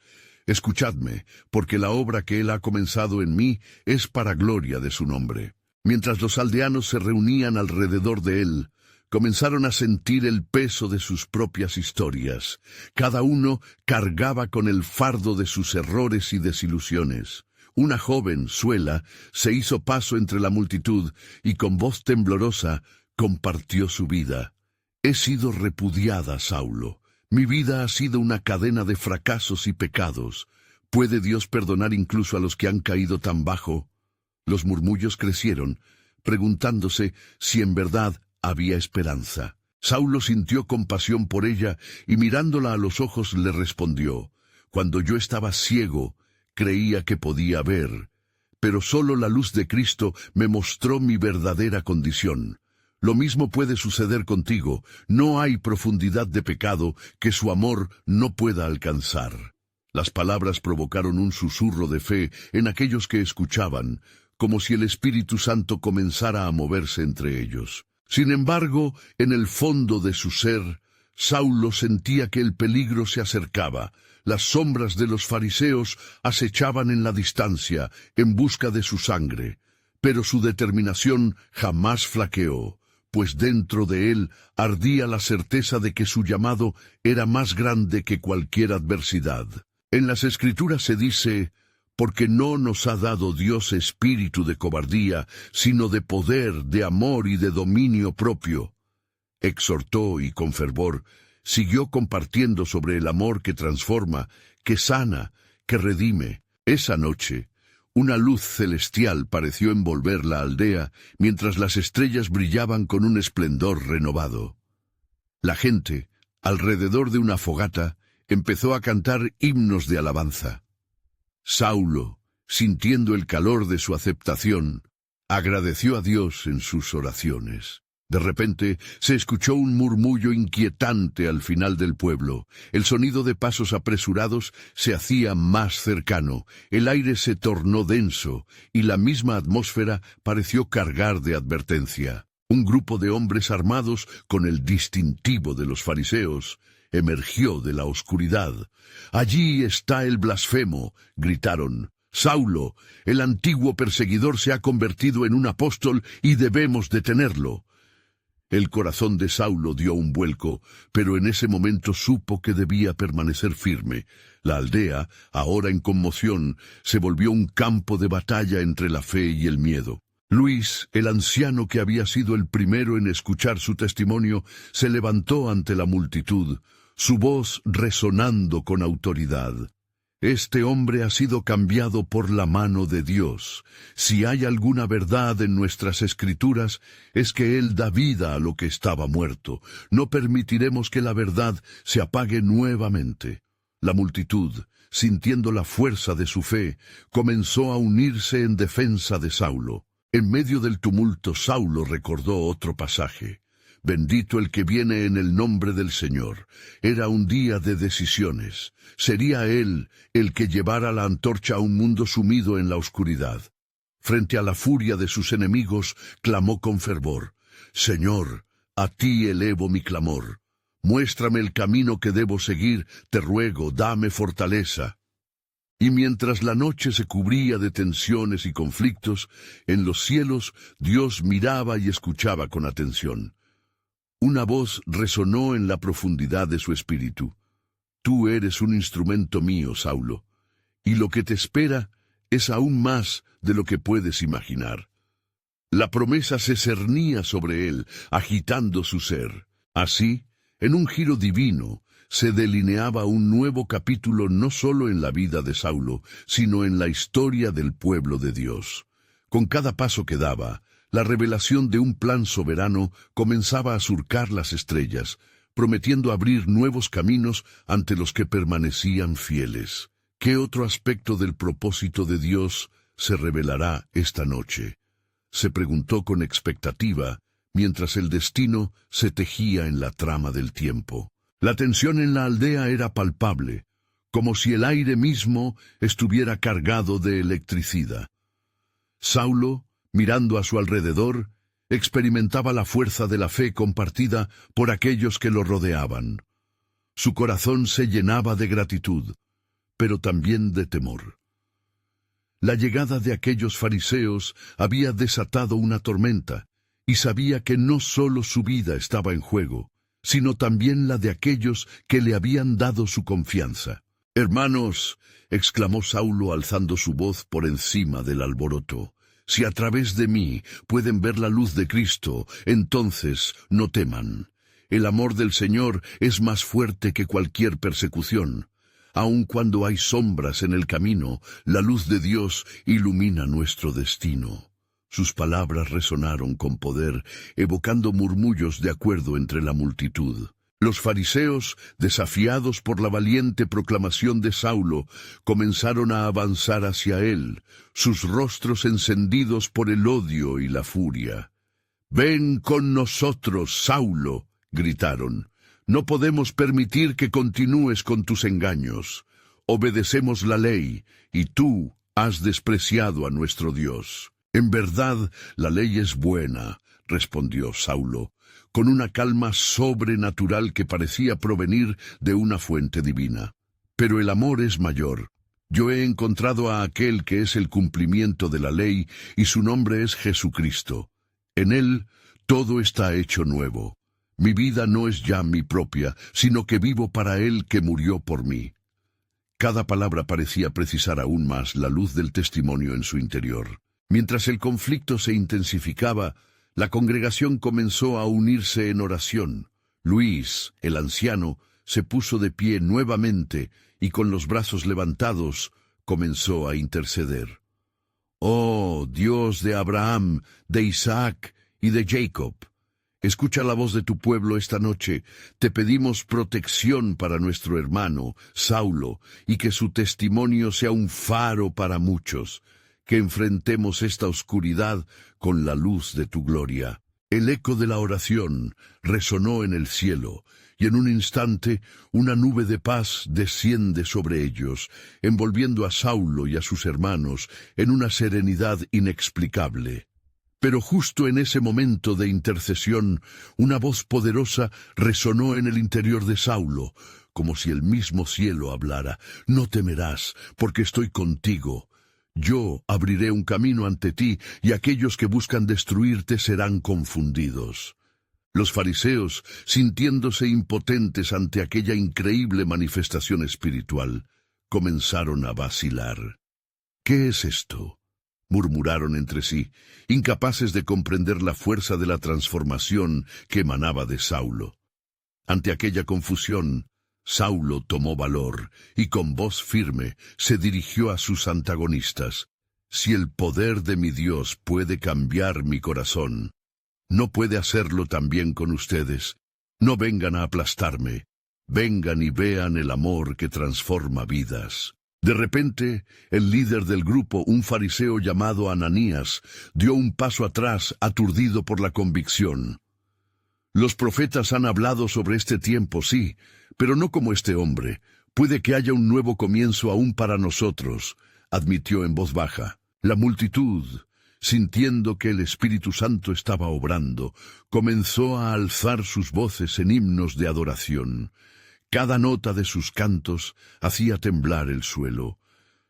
Escuchadme, porque la obra que Él ha comenzado en mí es para gloria de su nombre». Mientras los aldeanos se reunían alrededor de él, comenzaron a sentir el peso de sus propias historias. Cada uno cargaba con el fardo de sus errores y desilusiones. Una joven, Suela, se hizo paso entre la multitud y con voz temblorosa compartió su vida. «He sido repudiada, Saulo. Mi vida ha sido una cadena de fracasos y pecados. ¿Puede Dios perdonar incluso a los que han caído tan bajo?» Los murmullos crecieron, preguntándose si en verdad había esperanza. Saulo sintió compasión por ella y mirándola a los ojos le respondió: «Cuando yo estaba ciego, creía que podía ver, pero solo la luz de Cristo me mostró mi verdadera condición. Lo mismo puede suceder contigo. No hay profundidad de pecado que su amor no pueda alcanzar». Las palabras provocaron un susurro de fe en aquellos que escuchaban, como si el Espíritu Santo comenzara a moverse entre ellos. Sin embargo, en el fondo de su ser, Saulo sentía que el peligro se acercaba. Las sombras de los fariseos acechaban en la distancia, en busca de su sangre. Pero su determinación jamás flaqueó, pues dentro de él ardía la certeza de que su llamado era más grande que cualquier adversidad. En las Escrituras se dice: «Porque no nos ha dado Dios espíritu de cobardía, sino de poder, de amor y de dominio propio». Exhortó y con fervor siguió compartiendo sobre el amor que transforma, que sana, que redime. Esa noche, una luz celestial pareció envolver la aldea, mientras las estrellas brillaban con un esplendor renovado. La gente, alrededor de una fogata, empezó a cantar himnos de alabanza. Saulo, sintiendo el calor de su aceptación, agradeció a Dios en sus oraciones. De repente se escuchó un murmullo inquietante al final del pueblo. El sonido de pasos apresurados se hacía más cercano, el aire se tornó denso y la misma atmósfera pareció cargar de advertencia. Un grupo de hombres armados con el distintivo de los fariseos emergió de la oscuridad. «Allí está el blasfemo», gritaron. «Saulo, el antiguo perseguidor, se ha convertido en un apóstol y debemos detenerlo». El corazón de Saulo dio un vuelco, pero en ese momento supo que debía permanecer firme. La aldea, ahora en conmoción, se volvió un campo de batalla entre la fe y el miedo. Luis, el anciano que había sido el primero en escuchar su testimonio, se levantó ante la multitud, su voz resonando con autoridad. «Este hombre ha sido cambiado por la mano de Dios. Si hay alguna verdad en nuestras Escrituras, es que Él da vida a lo que estaba muerto. No permitiremos que la verdad se apague nuevamente». La multitud, sintiendo la fuerza de su fe, comenzó a unirse en defensa de Saulo. En medio del tumulto, Saulo recordó otro pasaje. Bendito el que viene en el nombre del Señor. Era un día de decisiones. Sería él el que llevara la antorcha a un mundo sumido en la oscuridad. Frente a la furia de sus enemigos, clamó con fervor: Señor, a ti elevo mi clamor. Muéstrame el camino que debo seguir, te ruego, dame fortaleza. Y mientras la noche se cubría de tensiones y conflictos, en los cielos Dios miraba y escuchaba con atención. Una voz resonó en la profundidad de su espíritu: Tú eres un instrumento mío, Saulo, y lo que te espera es aún más de lo que puedes imaginar. La promesa se cernía sobre él, agitando su ser. Así, en un giro divino, se delineaba un nuevo capítulo no solo en la vida de Saulo, sino en la historia del pueblo de Dios. Con cada paso que daba, la revelación de un plan soberano comenzaba a surcar las estrellas, prometiendo abrir nuevos caminos ante los que permanecían fieles. ¿Qué otro aspecto del propósito de Dios se revelará esta noche?, se preguntó con expectativa, mientras el destino se tejía en la trama del tiempo. La tensión en la aldea era palpable, como si el aire mismo estuviera cargado de electricidad. Saulo, mirando a su alrededor, experimentaba la fuerza de la fe compartida por aquellos que lo rodeaban. Su corazón se llenaba de gratitud, pero también de temor. La llegada de aquellos fariseos había desatado una tormenta, y sabía que no solo su vida estaba en juego, sino también la de aquellos que le habían dado su confianza. «Hermanos», exclamó Saulo alzando su voz por encima del alboroto, «si a través de mí pueden ver la luz de Cristo, entonces no teman. El amor del Señor es más fuerte que cualquier persecución. Aun cuando hay sombras en el camino, la luz de Dios ilumina nuestro destino». Sus palabras resonaron con poder, evocando murmullos de acuerdo entre la multitud. Los fariseos, desafiados por la valiente proclamación de Saulo, comenzaron a avanzar hacia él, sus rostros encendidos por el odio y la furia. «Ven con nosotros, Saulo», gritaron. «No podemos permitir que continúes con tus engaños. Obedecemos la ley, y tú has despreciado a nuestro Dios». «En verdad, la ley es buena», respondió Saulo, con una calma sobrenatural que parecía provenir de una fuente divina. «Pero el amor es mayor. Yo he encontrado a aquel que es el cumplimiento de la ley, y su nombre es Jesucristo. En él todo está hecho nuevo. Mi vida no es ya mi propia, sino que vivo para él que murió por mí». Cada palabra parecía precisar aún más la luz del testimonio en su interior. Mientras el conflicto se intensificaba, la congregación comenzó a unirse en oración. Luis, el anciano, se puso de pie nuevamente y con los brazos levantados comenzó a interceder. «Oh, Dios de Abraham, de Isaac y de Jacob, escucha la voz de tu pueblo esta noche. Te pedimos protección para nuestro hermano, Saulo, y que su testimonio sea un faro para muchos. Que enfrentemos esta oscuridad con la luz de tu gloria». El eco de la oración resonó en el cielo, y en un instante una nube de paz desciende sobre ellos, envolviendo a Saulo y a sus hermanos en una serenidad inexplicable. Pero justo en ese momento de intercesión, una voz poderosa resonó en el interior de Saulo, como si el mismo cielo hablara. «No temerás, porque estoy contigo. Yo abriré un camino ante ti, y aquellos que buscan destruirte serán confundidos». Los fariseos, sintiéndose impotentes ante aquella increíble manifestación espiritual, comenzaron a vacilar. «¿Qué es esto?», murmuraron entre sí, incapaces de comprender la fuerza de la transformación que emanaba de Saulo. Ante aquella confusión, Saulo tomó valor y con voz firme se dirigió a sus antagonistas. «Si el poder de mi Dios puede cambiar mi corazón, ¿no puede hacerlo también con ustedes? No vengan a aplastarme, vengan y vean el amor que transforma vidas». De repente, el líder del grupo, un fariseo llamado Ananías, dio un paso atrás, aturdido por la convicción. Los profetas han hablado sobre este tiempo, sí, pero no como este hombre. Puede que haya un nuevo comienzo aún para nosotros, admitió en voz baja. La multitud, sintiendo que el Espíritu Santo estaba obrando, comenzó a alzar sus voces en himnos de adoración. Cada nota de sus cantos hacía temblar el suelo.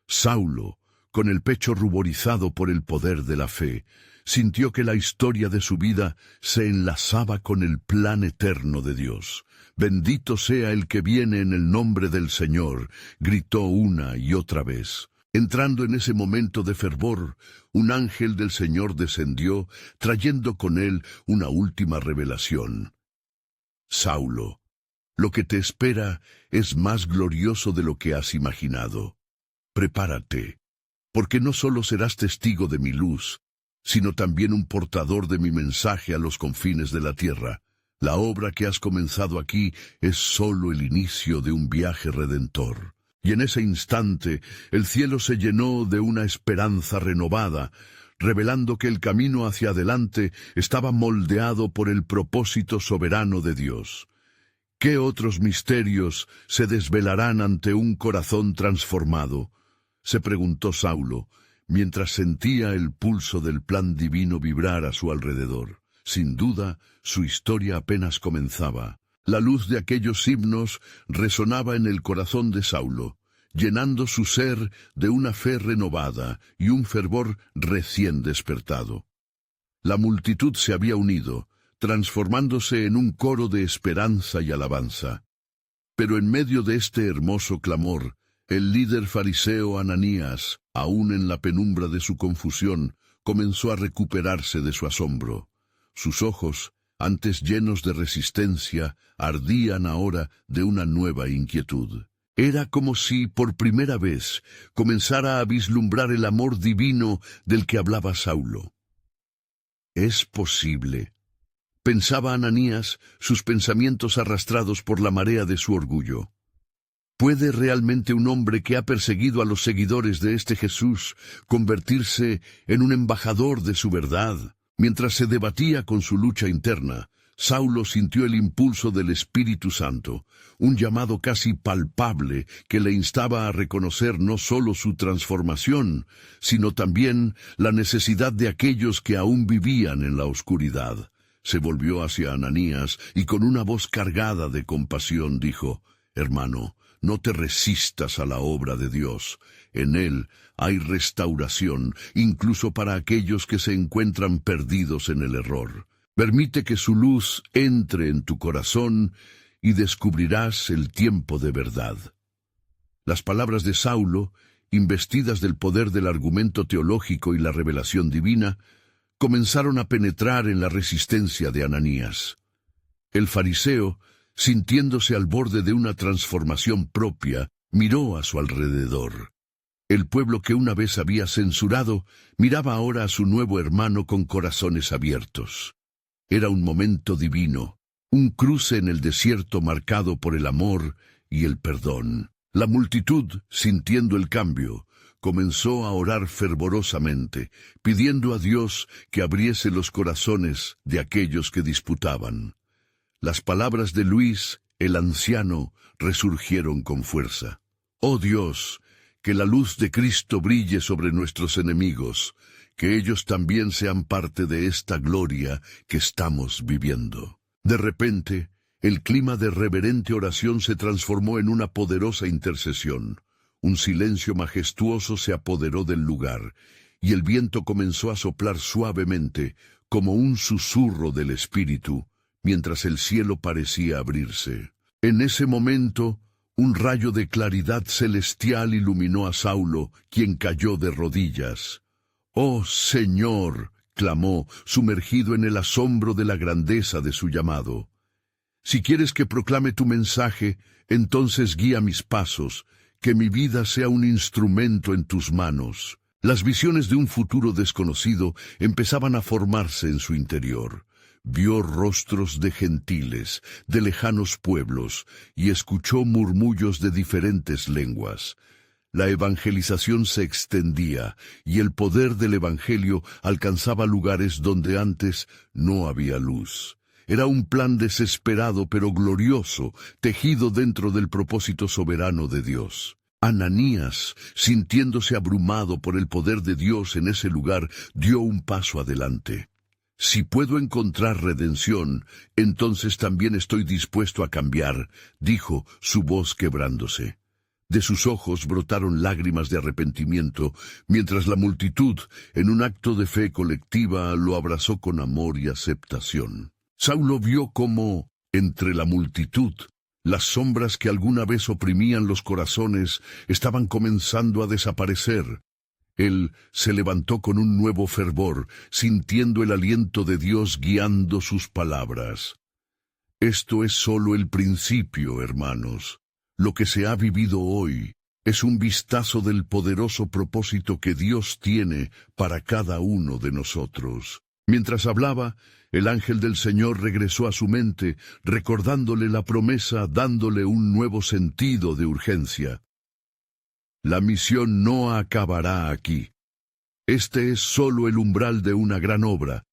Saulo, con el pecho ruborizado por el poder de la fe, sintió que la historia de su vida se enlazaba con el plan eterno de Dios. «Bendito sea el que viene en el nombre del Señor», gritó una y otra vez. Entrando en ese momento de fervor, un ángel del Señor descendió, trayendo con él una última revelación. «Saulo, lo que te espera es más glorioso de lo que has imaginado. Prepárate, porque no solo serás testigo de mi luz, sino también un portador de mi mensaje a los confines de la tierra. La obra que has comenzado aquí es solo el inicio de un viaje redentor». Y en ese instante el cielo se llenó de una esperanza renovada, revelando que el camino hacia adelante estaba moldeado por el propósito soberano de Dios. ¿Qué otros misterios se desvelarán ante un corazón transformado?, se preguntó Saulo, mientras sentía el pulso del plan divino vibrar a su alrededor. Sin duda, su historia apenas comenzaba. La luz de aquellos himnos resonaba en el corazón de Saulo, llenando su ser de una fe renovada y un fervor recién despertado. La multitud se había unido, transformándose en un coro de esperanza y alabanza. Pero en medio de este hermoso clamor, el líder fariseo Ananías, aún en la penumbra de su confusión, comenzó a recuperarse de su asombro. Sus ojos, antes llenos de resistencia, ardían ahora de una nueva inquietud. Era como si, por primera vez, comenzara a vislumbrar el amor divino del que hablaba Saulo. «Es posible», pensaba Ananías, sus pensamientos arrastrados por la marea de su orgullo. ¿Puede realmente un hombre que ha perseguido a los seguidores de este Jesús convertirse en un embajador de su verdad? Mientras se debatía con su lucha interna, Saulo sintió el impulso del Espíritu Santo, un llamado casi palpable que le instaba a reconocer no solo su transformación, sino también la necesidad de aquellos que aún vivían en la oscuridad. Se volvió hacia Ananías y con una voz cargada de compasión dijo: «Hermano, no te resistas a la obra de Dios. En Él hay restauración, incluso para aquellos que se encuentran perdidos en el error. Permite que su luz entre en tu corazón y descubrirás el tiempo de verdad». Las palabras de Saulo, investidas del poder del argumento teológico y la revelación divina, comenzaron a penetrar en la resistencia de Ananías. El fariseo, sintiéndose al borde de una transformación propia, miró a su alrededor. El pueblo que una vez había censurado miraba ahora a su nuevo hermano con corazones abiertos. Era un momento divino, un cruce en el desierto marcado por el amor y el perdón. La multitud, sintiendo el cambio, comenzó a orar fervorosamente, pidiendo a Dios que abriese los corazones de aquellos que disputaban. Las palabras de Luis, el anciano, resurgieron con fuerza. «Oh Dios, que la luz de Cristo brille sobre nuestros enemigos, que ellos también sean parte de esta gloria que estamos viviendo». De repente, el clima de reverente oración se transformó en una poderosa intercesión. Un silencio majestuoso se apoderó del lugar, y el viento comenzó a soplar suavemente, como un susurro del Espíritu, mientras el cielo parecía abrirse. En ese momento, un rayo de claridad celestial iluminó a Saulo, quien cayó de rodillas. «Oh Señor», clamó, sumergido en el asombro de la grandeza de su llamado. «Si quieres que proclame tu mensaje, entonces guía mis pasos, que mi vida sea un instrumento en tus manos». Las visiones de un futuro desconocido empezaban a formarse en su interior. Vio rostros de gentiles, de lejanos pueblos, y escuchó murmullos de diferentes lenguas. La evangelización se extendía, y el poder del evangelio alcanzaba lugares donde antes no había luz. Era un plan desesperado pero glorioso, tejido dentro del propósito soberano de Dios. Ananías, sintiéndose abrumado por el poder de Dios en ese lugar, dio un paso adelante. Si puedo encontrar redención, entonces también estoy dispuesto a cambiar, dijo, su voz quebrándose. De sus ojos brotaron lágrimas de arrepentimiento, mientras la multitud, en un acto de fe colectiva, lo abrazó con amor y aceptación. Saulo vio cómo, entre la multitud, las sombras que alguna vez oprimían los corazones estaban comenzando a desaparecer. Él se levantó con un nuevo fervor, sintiendo el aliento de Dios guiando sus palabras. Esto es solo el principio, hermanos. Lo que se ha vivido hoy es un vistazo del poderoso propósito que Dios tiene para cada uno de nosotros. Mientras hablaba, el ángel del Señor regresó a su mente, recordándole la promesa, dándole un nuevo sentido de urgencia. La misión no acabará aquí. Este es solo el umbral de una gran obra.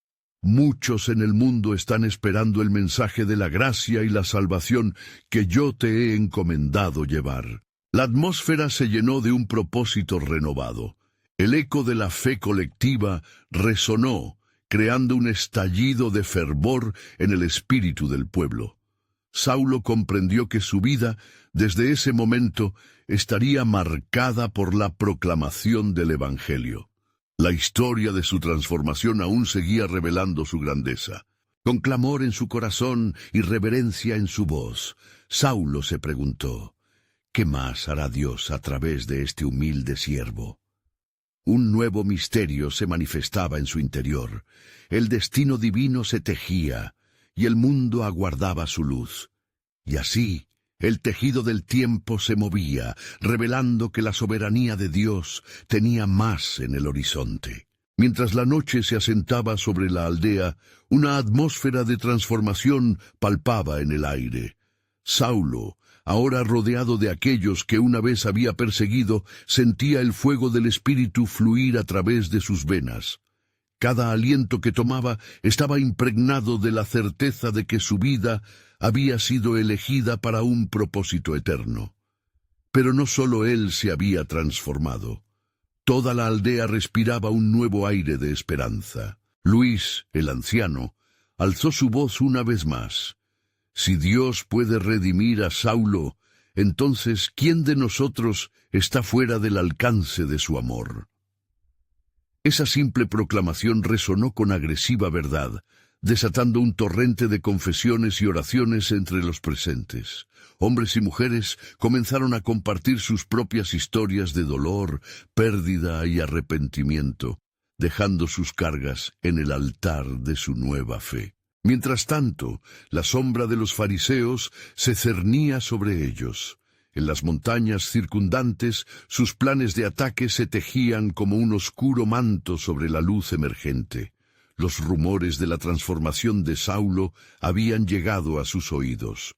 Muchos en el mundo están esperando el mensaje de la gracia y la salvación que yo te he encomendado llevar. La atmósfera se llenó de un propósito renovado. El eco de la fe colectiva resonó, creando un estallido de fervor en el espíritu del pueblo. Saulo comprendió que su vida, desde ese momento, estaría marcada por la proclamación del Evangelio. La historia de su transformación aún seguía revelando su grandeza. Con clamor en su corazón y reverencia en su voz, Saulo se preguntó, ¿qué más hará Dios a través de este humilde siervo? Un nuevo misterio se manifestaba en su interior. El destino divino se tejía, y el mundo aguardaba su luz. Y así, el tejido del tiempo se movía, revelando que la soberanía de Dios tenía más en el horizonte. Mientras la noche se asentaba sobre la aldea, una atmósfera de transformación palpaba en el aire. Saulo, ahora rodeado de aquellos que una vez había perseguido, sentía el fuego del Espíritu fluir a través de sus venas. Cada aliento que tomaba estaba impregnado de la certeza de que su vida había sido elegida para un propósito eterno. Pero no solo él se había transformado. Toda la aldea respiraba un nuevo aire de esperanza. Luis, el anciano, alzó su voz una vez más. Si Dios puede redimir a Saulo, entonces ¿quién de nosotros está fuera del alcance de su amor? Esa simple proclamación resonó con agresiva verdad, desatando un torrente de confesiones y oraciones entre los presentes. Hombres y mujeres comenzaron a compartir sus propias historias de dolor, pérdida y arrepentimiento, dejando sus cargas en el altar de su nueva fe. Mientras tanto, la sombra de los fariseos se cernía sobre ellos. En las montañas circundantes, sus planes de ataque se tejían como un oscuro manto sobre la luz emergente. Los rumores de la transformación de Saulo habían llegado a sus oídos.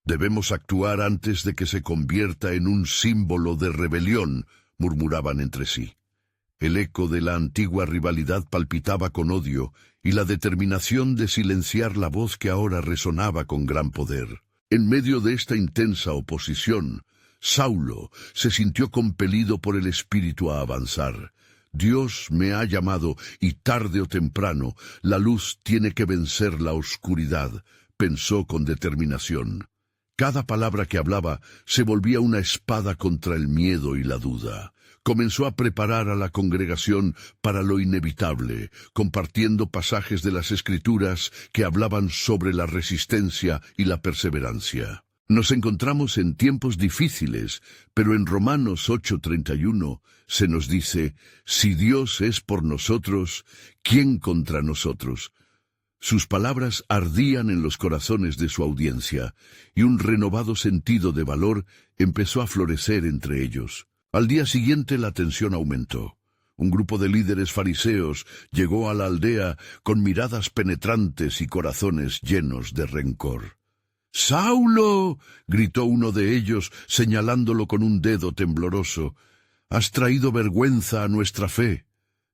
«Debemos actuar antes de que se convierta en un símbolo de rebelión», murmuraban entre sí. El eco de la antigua rivalidad palpitaba con odio y la determinación de silenciar la voz que ahora resonaba con gran poder. En medio de esta intensa oposición, Saulo se sintió compelido por el Espíritu a avanzar. Dios me ha llamado y tarde o temprano la luz tiene que vencer la oscuridad, pensó con determinación. Cada palabra que hablaba se volvía una espada contra el miedo y la duda. Comenzó a preparar a la congregación para lo inevitable, compartiendo pasajes de las Escrituras que hablaban sobre la resistencia y la perseverancia. Nos encontramos en tiempos difíciles, pero en Romanos 8:31 se nos dice, «Si Dios es por nosotros, ¿quién contra nosotros?». Sus palabras ardían en los corazones de su audiencia, y un renovado sentido de valor empezó a florecer entre ellos. Al día siguiente la tensión aumentó. Un grupo de líderes fariseos llegó a la aldea con miradas penetrantes y corazones llenos de rencor. «¡Saulo!», gritó uno de ellos, señalándolo con un dedo tembloroso. «Has traído vergüenza a nuestra fe.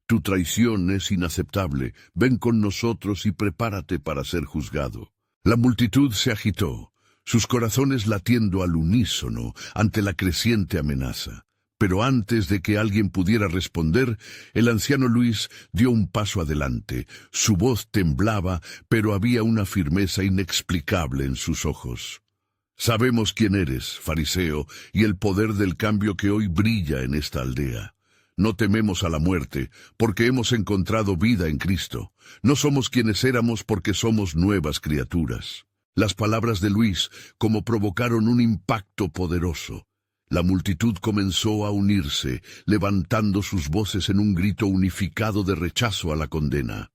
Tu traición es inaceptable. Ven con nosotros y prepárate para ser juzgado». La multitud se agitó, sus corazones latiendo al unísono ante la creciente amenaza. Pero antes de que alguien pudiera responder, el anciano Luis dio un paso adelante. Su voz temblaba, pero había una firmeza inexplicable en sus ojos. Sabemos quién eres, fariseo, y el poder del cambio que hoy brilla en esta aldea. No tememos a la muerte, porque hemos encontrado vida en Cristo. No somos quienes éramos porque somos nuevas criaturas. Las palabras de Luis como provocaron un impacto poderoso. La multitud comenzó a unirse, levantando sus voces en un grito unificado de rechazo a la condena.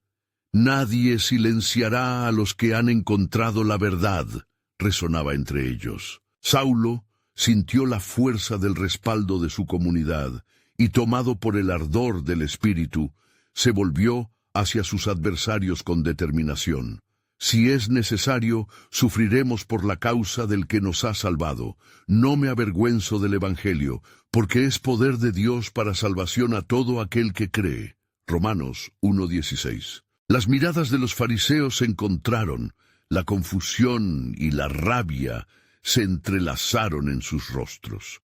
«Nadie silenciará a los que han encontrado la verdad», resonaba entre ellos. Saulo sintió la fuerza del respaldo de su comunidad y, tomado por el ardor del espíritu, se volvió hacia sus adversarios con determinación. «Si es necesario, sufriremos por la causa del que nos ha salvado. No me avergüenzo del Evangelio, porque es poder de Dios para salvación a todo aquel que cree». Romanos 1:16. Las miradas de los fariseos se encontraron. La confusión y la rabia se entrelazaron en sus rostros.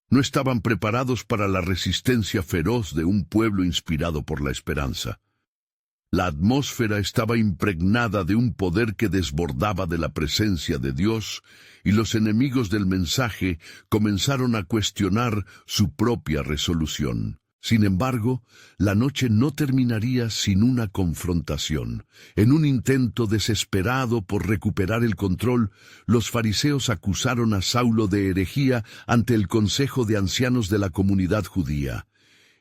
No estaban preparados para la resistencia feroz de un pueblo inspirado por la esperanza. La atmósfera estaba impregnada de un poder que desbordaba de la presencia de Dios, y los enemigos del mensaje comenzaron a cuestionar su propia resolución. Sin embargo, la noche no terminaría sin una confrontación. En un intento desesperado por recuperar el control, los fariseos acusaron a Saulo de herejía ante el consejo de ancianos de la comunidad judía.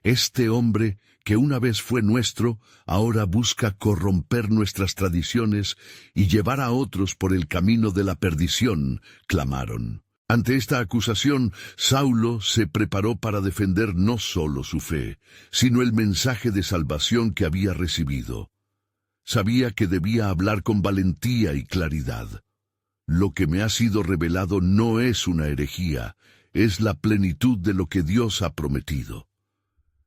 «Este hombre, que una vez fue nuestro, ahora busca corromper nuestras tradiciones y llevar a otros por el camino de la perdición», clamaron. Ante esta acusación, Saulo se preparó para defender no solo su fe, sino el mensaje de salvación que había recibido. Sabía que debía hablar con valentía y claridad. «Lo que me ha sido revelado no es una herejía, es la plenitud de lo que Dios ha prometido.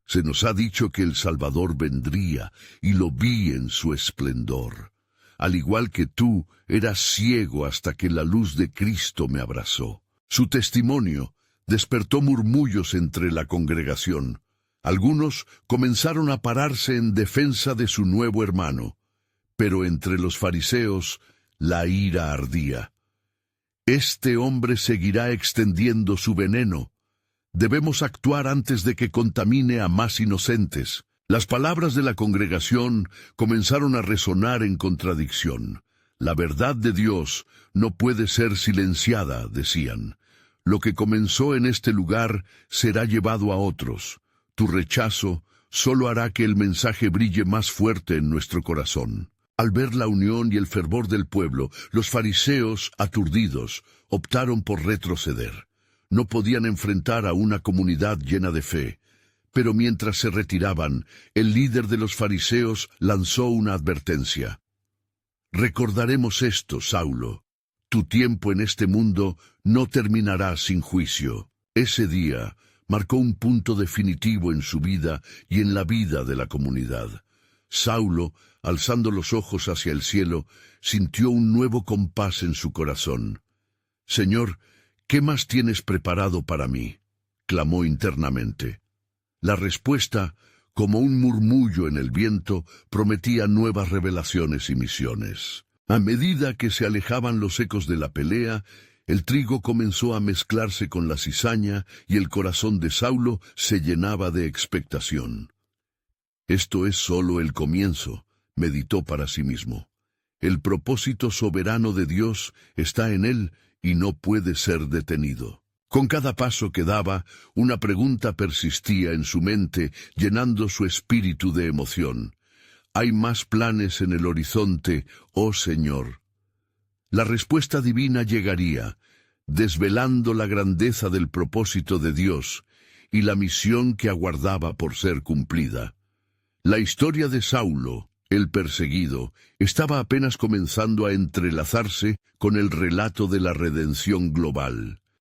Se nos ha dicho que el Salvador vendría, y lo vi en su esplendor. Al igual que tú, era ciego hasta que la luz de Cristo me abrazó». Su testimonio despertó murmullos entre la congregación. Algunos comenzaron a pararse en defensa de su nuevo hermano, pero entre los fariseos la ira ardía. «Este hombre seguirá extendiendo su veneno. Debemos actuar antes de que contamine a más inocentes». Las palabras de la congregación comenzaron a resonar en contradicción. «La verdad de Dios no puede ser silenciada», decían. «Lo que comenzó en este lugar será llevado a otros. Tu rechazo solo hará que el mensaje brille más fuerte en nuestro corazón». Al ver la unión y el fervor del pueblo, los fariseos, aturdidos, optaron por retroceder. No podían enfrentar a una comunidad llena de fe. Pero mientras se retiraban, el líder de los fariseos lanzó una advertencia. «Recordaremos esto, Saulo. Tu tiempo en este mundo no terminará sin juicio». Ese día marcó un punto definitivo en su vida y en la vida de la comunidad. Saulo, alzando los ojos hacia el cielo, sintió un nuevo compás en su corazón. «Señor, ¿qué más tienes preparado para mí?», clamó internamente. La respuesta, como un murmullo en el viento, prometía nuevas revelaciones y misiones. A medida que se alejaban los ecos de la pelea, el trigo comenzó a mezclarse con la cizaña y el corazón de Saulo se llenaba de expectación. «Esto es solo el comienzo», meditó para sí mismo. «El propósito soberano de Dios está en él y no puede ser detenido». Con cada paso que daba, una pregunta persistía en su mente, llenando su espíritu de emoción. «¿Hay más planes en el horizonte, oh Señor?». La respuesta divina llegaría, desvelando la grandeza del propósito de Dios y la misión que aguardaba por ser cumplida. La historia de Saulo, el perseguido, estaba apenas comenzando a entrelazarse con el relato de la redención global.